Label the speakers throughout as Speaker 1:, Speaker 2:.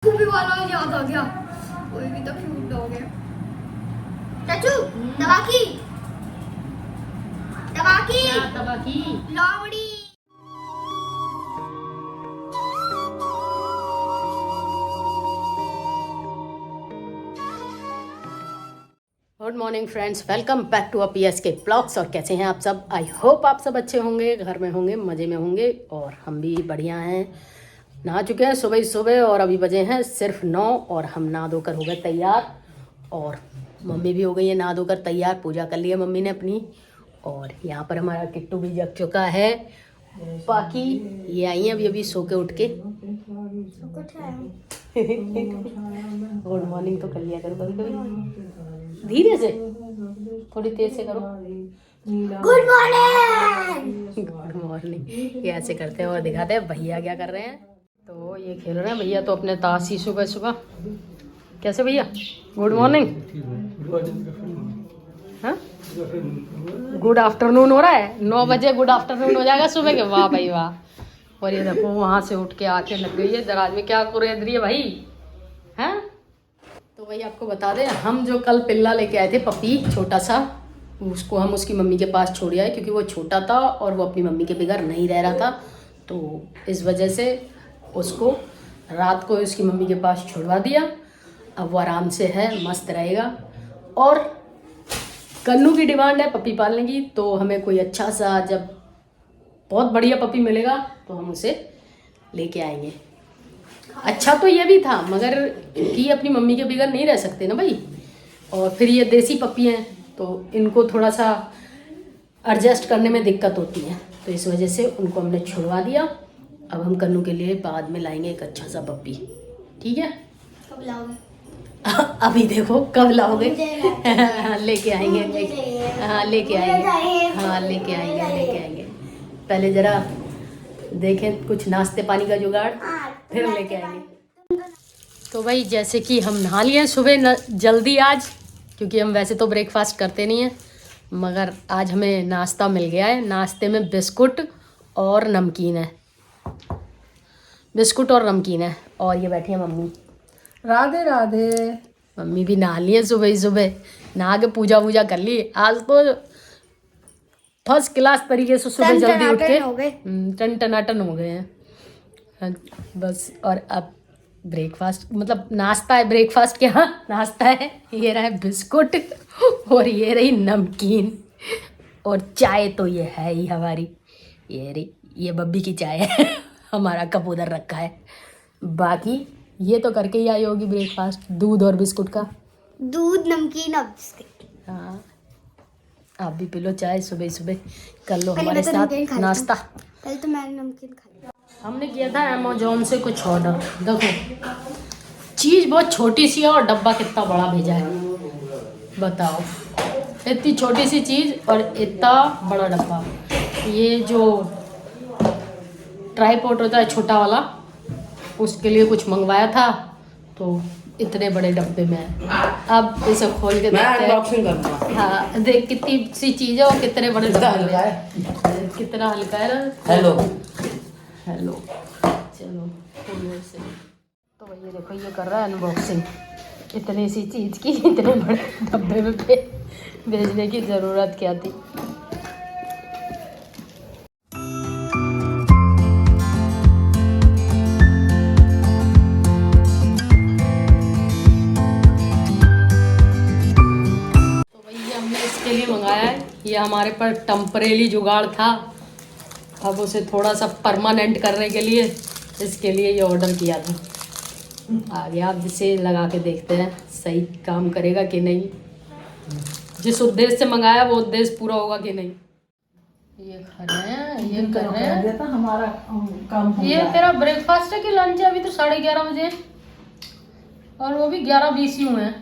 Speaker 1: खूबी वाला याद आ गया। कोई भी तो क्यूट हो गया। चाचू दवा की लावड़ी।
Speaker 2: Good morning friends, welcome back to PSK blogs. और कैसे हैं आप सब? आई होप आप सब अच्छे होंगे, घर में होंगे, मज़े में होंगे। और हम भी बढ़िया हैं। नहा चुके हैं सुबह सुबह और अभी बजे हैं सिर्फ 9 और हम नहा धोकर हो गए तैयार। और मम्मी भी हो गई है नहा धोकर तैयार, पूजा कर ली है मम्मी ने अपनी। और यहाँ पर हमारा किट्टू भी जग चुका है। बाकी ये आई हैं अभी अभी सो के उठ के। गुड मॉर्निंग तो कर लिया करो कभी कभी, धीरे से, थोड़ी तेज से करो।
Speaker 1: Good morning.
Speaker 2: गुड मॉर्निंग ये ऐसे करते हैं और दिखाते हैं भैया क्या कर रहे हैं। तो ये खेल रहे हैं भैया तो अपने ताश ही सुबह सुबह। कैसे भैया? Good morning. हाँ, गुड आफ्टरनून हो रहा है। 9 बजे गुड आफ्टरनून हो जाएगा सुबह के। वाह भाई वाह। और ये देखो वहाँ से उठ के आके लग गई है दराज में। क्या कर रही है भाई? हैं? तो वही आपको बता दें, हम जो कल पिल्ला लेके आए थे पपी छोटा सा, उसको हम उसकी मम्मी के पास छोड़ आए क्योंकि वो छोटा था और वो अपनी मम्मी के बगैर नहीं रह रहा था। तो इस वजह से उसको रात को उसकी मम्मी के पास छुड़वा दिया। अब वो आराम से है, मस्त रहेगा। और कन्नू की डिमांड है पपी पालने की, तो हमें कोई अच्छा सा जब बहुत बढ़िया पपी मिलेगा तो हम उसे लेके आएंगे। अच्छा तो ये भी था, मगर क्योंकि अपनी मम्मी के बगैर नहीं रह सकते ना भाई। और फिर ये देसी पपी हैं तो इनको थोड़ा सा एडजस्ट करने में दिक्कत होती है, तो इस वजह से उनको हमने छुड़वा दिया। अब हम कन्नू के लिए बाद में लाएंगे एक अच्छा सा पपी, ठीक है?
Speaker 1: कब लाओगे?
Speaker 2: अभी देखो कब लाओगे। लेके आएंगे, हाँ लेके आएंगे, हाँ लेके आएंगे। पहले जरा देखें कुछ नाश्ते पानी का जुगाड़, फिर लेके आएंगे। तो भाई जैसे कि हम नहा लिए सुबह जल्दी आज, क्योंकि हम वैसे तो ब्रेकफास्ट करते नहीं हैं, मगर आज हमें नाश्ता मिल गया है। नाश्ते में बिस्कुट और नमकीन है, बिस्कुट और नमकीन है। और ये बैठी है मम्मी। राधे राधे। मम्मी भी नहा लिए सुबह ही सुबह, नहा के पूजा वूजा कर ली। आज तो फर्स्ट क्लास तरीके से सुबह जल्दी उठ के टन टनाटन हो गए हैं बस। और अब ब्रेकफास्ट, मतलब नाश्ता है, ब्रेकफास्ट क्या नाश्ता है। ये रहा है बिस्कुट और ये रही नमकीन और चाय तो ये है ही हमारी। ये रही, ये बब्बी की चाय है। हमारा कप उधर रखा है। बाकी ये तो करके ही आई होगी ब्रेकफास्ट, दूध और बिस्कुट का।
Speaker 1: दूध नमकीन और बिस्किट।
Speaker 2: हाँ, आप भी पी लो चाय सुबह सुबह, कर लो हमारे साथ नाश्ता।
Speaker 1: कल तो मैंने नमकीन खाया।
Speaker 2: हमने किया था अमेजोन से कुछ ऑर्डर। देखो चीज़ बहुत छोटी सी है और डब्बा कितना बड़ा भेजा है, बताओ। इतनी छोटी सी चीज़ और इतना बड़ा डब्बा। ये जो ट्राइपॉड होता है छोटा वाला, उसके लिए कुछ मंगवाया था, तो इतने बड़े डब्बे में है। अब इसे खोल के देखते हैं। हाँ देख कितनी सी चीज़ है और कितने बड़े डब्बे में, कितना हल्का है ना। हेलो हेलो, चलो खोलो इसे। तो भैया देखो ये कर रहा है अनबॉक्सिंग। इतनी सी चीज़ की इतने बड़े डब्बे में भेजने की ज़रूरत क्या थी। लिए मंगाया है, ये हमारे पर टेम्परेरी जुगाड़ था। अब उसे थोड़ा सा परमानेंट करने के लिए इसके लिए ये ऑर्डर किया था। आगे आप इसे लगा के देखते हैं सही काम करेगा कि नहीं, जिस उद्देश्य से मंगाया वो उद्देश्य पूरा होगा कि नहीं। ये खा रहे हैं, ये कर रहे हैं, हमारा काम। ये तेरा ब्रेकफास्ट है कि लंच है? अभी तो 11:30 बजे और वो भी 11:20 ही हुए हैं।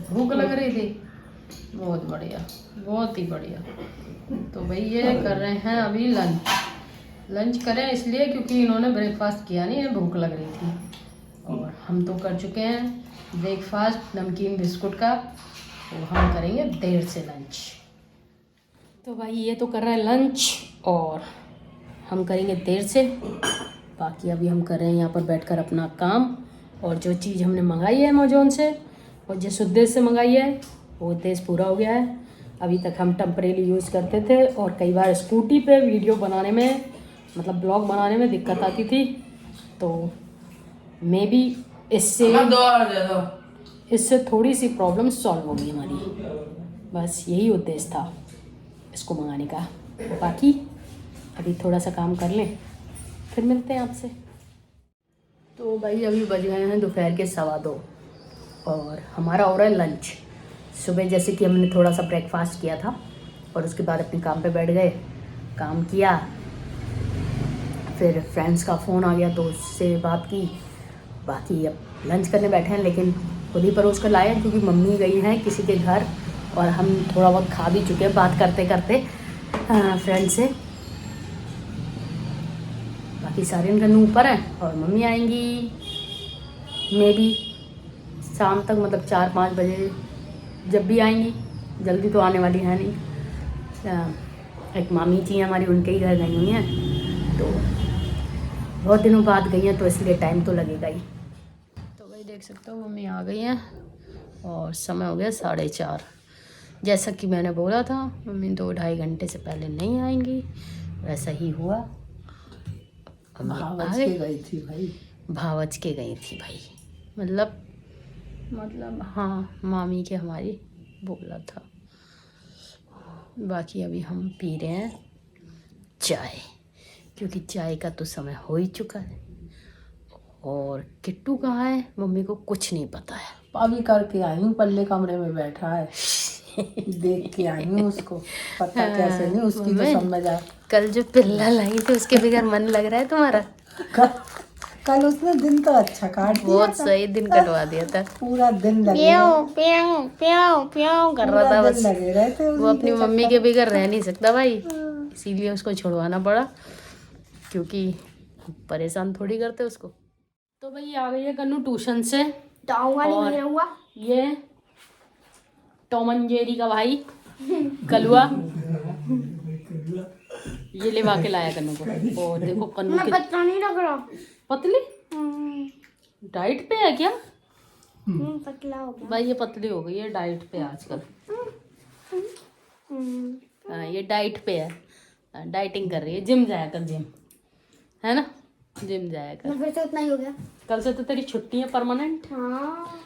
Speaker 2: भूख लग रही थी, बहुत बढ़िया, बहुत ही बढ़िया। तो भाई ये कर रहे हैं अभी लंच करें इसलिए क्योंकि इन्होंने ब्रेकफास्ट किया नहीं है, भूख लग रही थी। और हम तो कर चुके हैं ब्रेकफास्ट नमकीन बिस्कुट का, तो हम करेंगे देर से लंच। तो भाई ये तो कर रहा है लंच और हम करेंगे देर से। बाकी अभी हम कर रहे हैं यहाँ पर बैठकर अपना काम। और जो चीज़ हमने मंगाई है अमेजोन से और जिस उद्देश्य से मंगाई है वो उद्देश्य पूरा हो गया है। अभी तक हम टेम्परेरी यूज़ करते थे और कई बार स्कूटी पे वीडियो बनाने में मतलब ब्लॉग बनाने में दिक्कत आती थी, तो मे बी इससे थोड़ी सी प्रॉब्लम सॉल्व होगी हमारी। बस यही उद्देश्य था इसको मंगाने का। बाकी अभी थोड़ा सा काम कर लें फिर मिलते हैं आपसे। तो भाई अभी बज गए हैं दोपहर के 2:15 और हमारा हो रहा है लंच। सुबह जैसे कि हमने थोड़ा सा ब्रेकफास्ट किया था और उसके बाद अपने काम पे बैठ गए, काम किया, फिर फ्रेंड्स का फ़ोन आ गया तो उससे बात की। बाकी अब लंच करने बैठे हैं, लेकिन खुद ही परोस कर लाए क्योंकि मम्मी गई हैं किसी के घर और हम थोड़ा बहुत खा भी चुके हैं बात करते करते फ्रेंड से। बाकी सारे घर ऊपर हैं और मम्मी आएंगी मे बी शाम तक, मतलब 4-5 बजे जब भी आएंगी। जल्दी तो आने वाली है नहीं। एक मामी जी हमारी उनके ही घर गई हुई हैं, तो बहुत दिनों बाद गई हैं तो इसलिए टाइम तो लगेगा ही। तो भाई देख सकते हो मम्मी आ गई हैं और समय हो गया 4:30। जैसा कि मैंने बोला था मम्मी 2-2.5 घंटे से पहले नहीं आएंगी, वैसा ही हुआ। भावच के गई थी भाई, भावच के गई थी भाई, मतलब हाँ मामी के हमारी बोला था। बाकी अभी हम पी रहे हैं चाय, क्योंकि चाय का तो समय हो ही चुका है। और किट्टू कहाँ है मम्मी को कुछ नहीं पता है।
Speaker 3: अभी करके आई हूँ, पल्ले कमरे में बैठा है देख के आई हूँ उसको, पता कैसे नहीं उसकी तो समझ आ।
Speaker 2: कल जो पिल्ला लाई थी उसके बगैर मन लग रहा है तुम्हारा?
Speaker 3: कल उसने दिन तो अच्छा काट दिया,
Speaker 2: बहुत सही दिन कटवा दिया था।
Speaker 3: पूरा दिन लगे
Speaker 2: प्याऊ कर रहा था बस।
Speaker 3: लगे रहे थे
Speaker 2: वो अपनी मम्मी के बगैर रह नहीं सकता भाई, इसीलिए उसको छुड़वाना पड़ा, क्योंकि परेशान थोड़ी करते उसको। तो भाई आ गई है कन्नू ट्यूशन से, और ये टॉम एंड जेरी का भाई कलुआ ये लेवा के लाया कन्नू को। और देखो कन्नू के
Speaker 1: पतला नहीं लग रहा,
Speaker 2: पतली डाइट पे है क्या?
Speaker 1: पतला हो गया
Speaker 2: भाई ये पतली हो गई है डाइट पे आजकल। हाँ ये डाइट पे है, डाइटिंग कर रही है। जिम जाया कर, जिम है ना, जिम जाया कर।
Speaker 1: फिर से उतना ही हो गया।
Speaker 2: कल से तो तेरी छुट्टी है परमानेंट।
Speaker 1: हाँ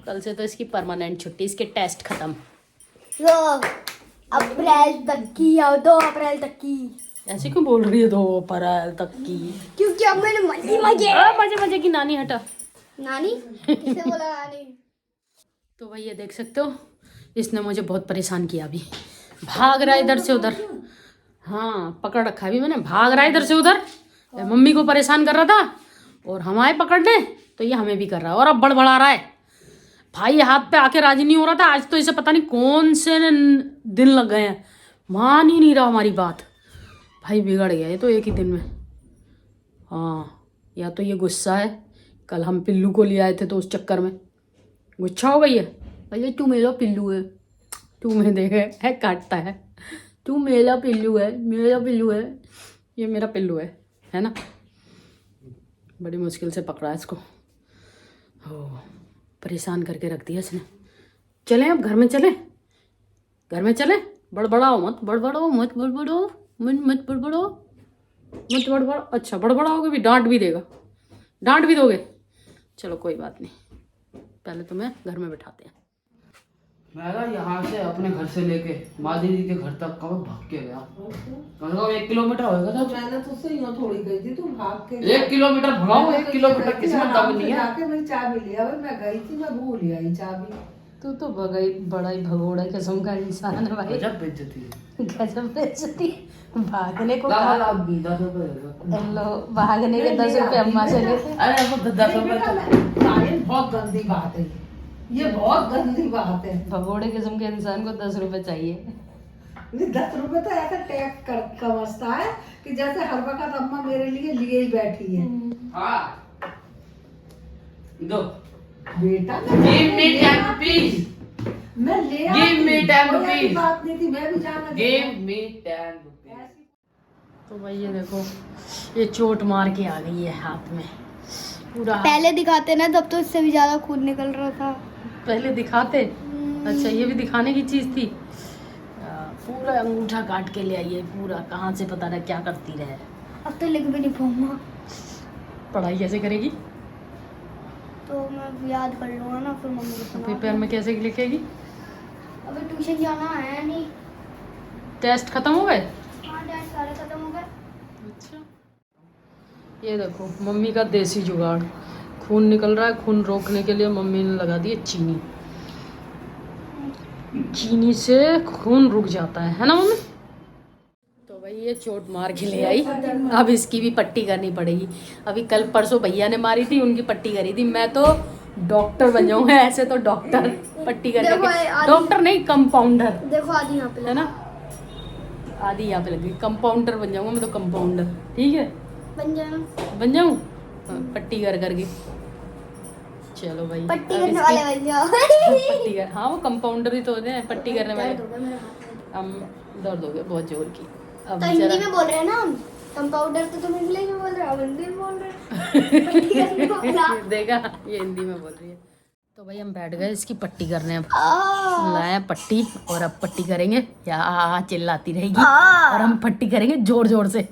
Speaker 2: कल से तो इसकी परमानेंट छुट्टी, इसके टेस्ट खत्म।
Speaker 1: अप्रैल तक की या 2 अप्रैल तक की।
Speaker 2: ऐसे क्यों बोल रही है 2 अप्रैल तक की?
Speaker 1: क्योंकि अब मैंने मजे
Speaker 2: मजे मजे की नानी हटा।
Speaker 1: नानी किसे बोला नानी?
Speaker 2: तो भाई ये देख सकते हो इसने मुझे बहुत परेशान किया, अभी भाग रहा है इधर से उधर। हाँ पकड़ रखा है अभी मैंने, भाग रहा है इधर से उधर। मम्मी को परेशान कर रहा था और हम आए पकड़ने तो ये हमें भी कर रहा है, और अब बड़बड़ा रहा है भाई। हाथ पे आके राजी नहीं हो रहा था। आज तो इसे पता नहीं कौन से दिन लग गए हैं, मान ही नहीं रहा हमारी बात। भाई बिगड़ गया ये तो एक ही दिन में। हाँ या तो ये गुस्सा है, कल हम पिल्लू को ले आए थे तो उस चक्कर में गुस्सा हो गई है। भैया तू मेरा पिल्लू है, तू मैं देखे है काटता है, तू मेरा पिल्लू है, मेरा पिल्लू है, ये मेरा पिल्लू है ना। बड़ी मुश्किल से पकड़ा है इसको, ओह परेशान करके रख दिया इसने। चलें अब घर में चलें, घर में चलें। बड़बड़ाओ मत, बड़बड़ाओ मत, बड़बड़ो मत, बड़बड़ो मत, बड़बड़ो। अच्छा बड़बड़ाओगे भी, डांट भी देगा, डांट भी दोगे। चलो कोई बात नहीं, पहले तुम्हें घर में बैठाते हैं।
Speaker 4: मैं ना यहाँ से अपने घर से लेके माँ दीदी के घर तक कब भाग के गया, कम से कम 1 किलोमीटर होगा था।
Speaker 3: मैंने तो उससे यूं थोड़ी गई थी, तुम भाग के
Speaker 4: 1 किलोमीटर भगाओ, 1 किलोमीटर किसी में दम नहीं है।
Speaker 3: जाके मेरी चाबी लिया, मैं गई थी, मैं भूल आई चाबी।
Speaker 2: तू तो बड़ा ही भगोड़ा किस्म का इंसान है भाई।
Speaker 4: गजब बेइज्जती है,
Speaker 2: गजब बेइज्जती। भागने को
Speaker 4: लाओ,
Speaker 2: कहा।
Speaker 4: लाओ, 10 रुपए।
Speaker 2: लो भागने के 10 रुपए अम्मा से लेते।
Speaker 4: अरे अब 10 रुपए तो
Speaker 3: बहुत गंदी बात है, ये बहुत गंदी बात है।
Speaker 2: भगोड़े किस्म के इंसान को 10 रुपए चाहिए।
Speaker 3: 10 रुपए तो ऐसा टैक्स कर समझता है कि जैसे हर वक्त अम्मा मेरे लिए ही बैठी है।
Speaker 4: हाँ दो
Speaker 3: बेटा
Speaker 4: गिव मी 10 रुपीस,
Speaker 3: मैं ले
Speaker 4: गिव मी 10 रुपीस,
Speaker 3: बात नहीं थी, मैं भी जाना
Speaker 4: गिव मी 10 रुपीस।
Speaker 2: तो भाई ये देखो, ये चोट मार के आ गई है हाथ में पूरा।
Speaker 1: पहले दिखाते ना तब तो इससे भी ज्यादा खून निकल रहा था।
Speaker 2: पहले दिखाते? अच्छा, ये भी दिखाने की चीज थी। पूरा अंगूठा काट के ले आई है पूरा, कहाँ से पता नहीं क्या करती रहे।
Speaker 1: अब तो लिख भी नहीं पाऊंगा।
Speaker 2: पढ़ाई कैसे करेगी?
Speaker 1: तो मैं याद कर लूंगा ना, फिर मम्मी को सुना।
Speaker 2: पेपर में कैसे लिखेगी?
Speaker 1: अबे ट्यूशन जाना है नहीं।
Speaker 2: टेस्ट खत्म हो गए?
Speaker 1: हाँ टेस्ट सारे खत्म हो गए।
Speaker 2: अच्छा, ये देखो मम्मी का देसी जुगाड़। खून निकल रहा है, खून रोकने के लिए मम्मी ने लगा दी है चीनी। चीनी से खून रुक जाता है ना मम्मी? तो भाई ये चोट मार के ले आई, अब इसकी भी पट्टी करनी पड़ेगी। अभी कल परसों भैया ने मारी थी, उनकी पट्टी करी थी। मैं तो डॉक्टर बन जाऊंगा ऐसे, तो डॉक्टर पट्टी करने के, डॉक्टर नहीं कंपाउंडर।
Speaker 1: देखो आदि यहाँ पे
Speaker 2: है ना, आधी यहाँ पे लगी। कंपाउंडर बन जाऊंगा मैं तो, कंपाउंडर। ठीक है, बन जाऊं पट्टी कर करके। चलो भाई,
Speaker 1: पट्टी
Speaker 2: अब
Speaker 1: करने
Speaker 2: इसकी
Speaker 1: वाले बन जाओ।
Speaker 2: पट्टी कर, हाँ वो कंपाउंडर ही तो होते हैं पट्टी करने वाले। हम दर्द हो गया बहुत जोर की। अब
Speaker 1: तो हिंदी में बोल रहे हैं ना हम, कंपाउंडर तो तुम इंग्लिश में बोल रहे हो, हम हिंदी में बोल रहे हैं। पट्टी करने वाला।
Speaker 2: देखा, ये हिंदी में बोल रही है। तो भाई हम बैठ गए इसकी पट्टी करने। अब लाया पट्टी और अब पट्टी करेंगे। या चिल्लाती रहेगी और हम पट्टी करेंगे जोर जोर से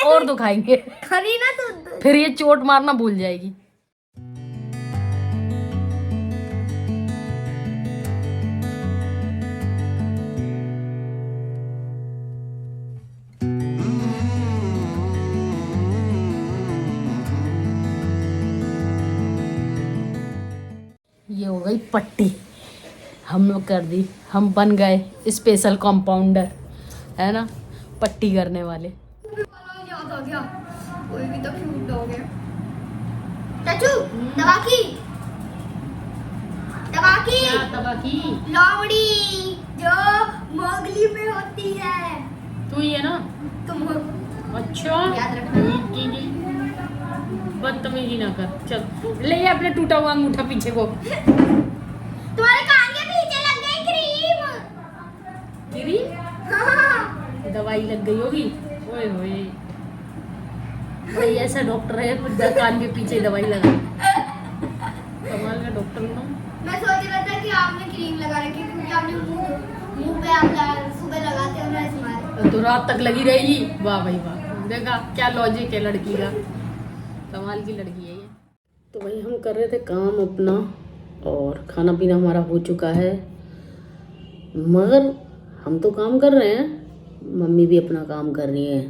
Speaker 2: और दुखाएंगे।
Speaker 1: खरी ना तो
Speaker 2: फिर ये चोट मारना भूल जाएगी। ये हो गई पट्टी, हम लोग कर दी। हम बन गए स्पेशल कंपाउंडर, है ना, पट्टी करने वाले।
Speaker 1: याद आ गया, कोई भी तो क्यूट हो गया। चाचू दवा की लोमड़ी जो मोगली में होती है।
Speaker 2: तू ही है ना?
Speaker 1: तुम हो,
Speaker 2: अच्छा,
Speaker 1: याद रखना।
Speaker 2: बदतमीजी ना कर। चल ले अपने टूटा हुआ अंगूठा पीछे को।
Speaker 1: तुम्हारे कान के पीछे लग गई क्रीम।
Speaker 2: क्रीम?
Speaker 1: हाँ।
Speaker 2: दवाई लग गई होगी। ओए होए, भाई ऐसा डॉक्टर है कुछ कान के पीछे दवाई लगा। कमाल का डॉक्टर ना।
Speaker 1: मैं सोच रहा था कि आपने क्रीम लगा रखी है, क्योंकि आपने मुंह पे आप सुबह लगाते हो ना इसमें।
Speaker 2: तो रात तक लगी रहेगी। वाह भाई वाह, देखा क्या लॉजिक है लड़की का, कमाल की लड़की है ये। तो भाई हम कर रहे थे काम अपना और खाना पीना हमारा हो चुका है, मगर हम तो काम कर रहे हैं, मम्मी भी अपना काम कर रही है।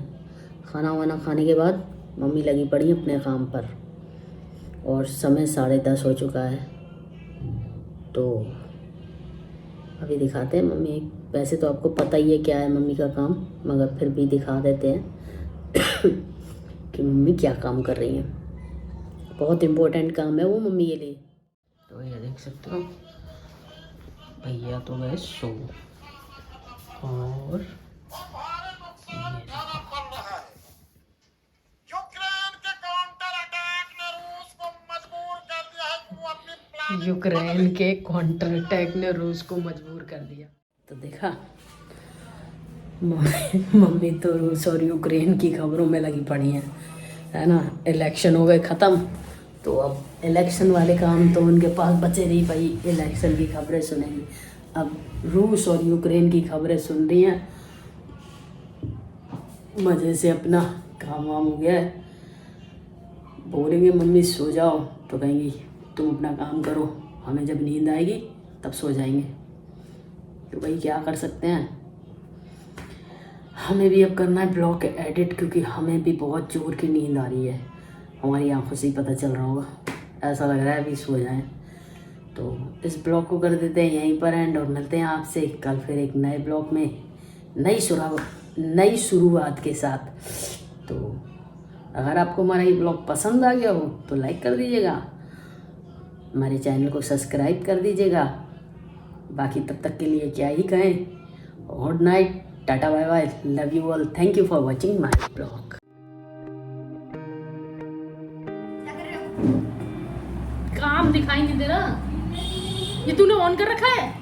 Speaker 2: खाना वाना खाने के बाद मम्मी लगी पड़ी है अपने काम पर और समय 10:30 हो चुका है। तो अभी दिखाते हैं मम्मी, वैसे तो आपको पता ही है क्या है मम्मी का काम, मगर फिर भी दिखा देते हैं कि मम्मी क्या काम कर रही हैं। बहुत इम्पोर्टेंट काम है वो मम्मी के लिए। तो ये देख सकते हो भैया तो गए सो, और यूक्रेन के काउंटर अटैक ने रूस को मजबूर कर दिया। तो देखा, मम्मी तो रूस और यूक्रेन की खबरों में लगी पड़ी हैं, है ना। इलेक्शन हो गए ख़त्म, तो अब इलेक्शन वाले काम तो उनके पास बचे नहीं, भाई इलेक्शन की खबरें सुनेंगी। अब रूस और यूक्रेन की खबरें सुन रही हैं, मज़े से अपना काम वाम हो गया है। बोलेंगे मम्मी सो जाओ, तो कहेंगी तुम अपना काम करो, हमें जब नींद आएगी तब सो जाएंगे। तो भाई क्या कर सकते हैं, हमें भी अब करना है ब्लॉग एडिट, क्योंकि हमें भी बहुत जोर की नींद आ रही है। हमारी आंखों से ही पता चल रहा होगा, ऐसा लग रहा है अभी सो जाएं। तो इस ब्लॉग को कर देते हैं यहीं पर एंड, और मिलते हैं आपसे कल फिर एक नए ब्लॉग में नई शुरुआत के साथ। तो अगर आपको हमारा ये ब्लॉग पसंद आ गया हो तो लाइक कर दीजिएगा, हमारे चैनल को सब्सक्राइब कर दीजिएगा। बाकी तब तक के लिए क्या ही कहें, good night, tata bye bye, love you all, thank you for watching my blog. काम दिखाई नहीं दे रहा, ये तूने ऑन कर रखा है?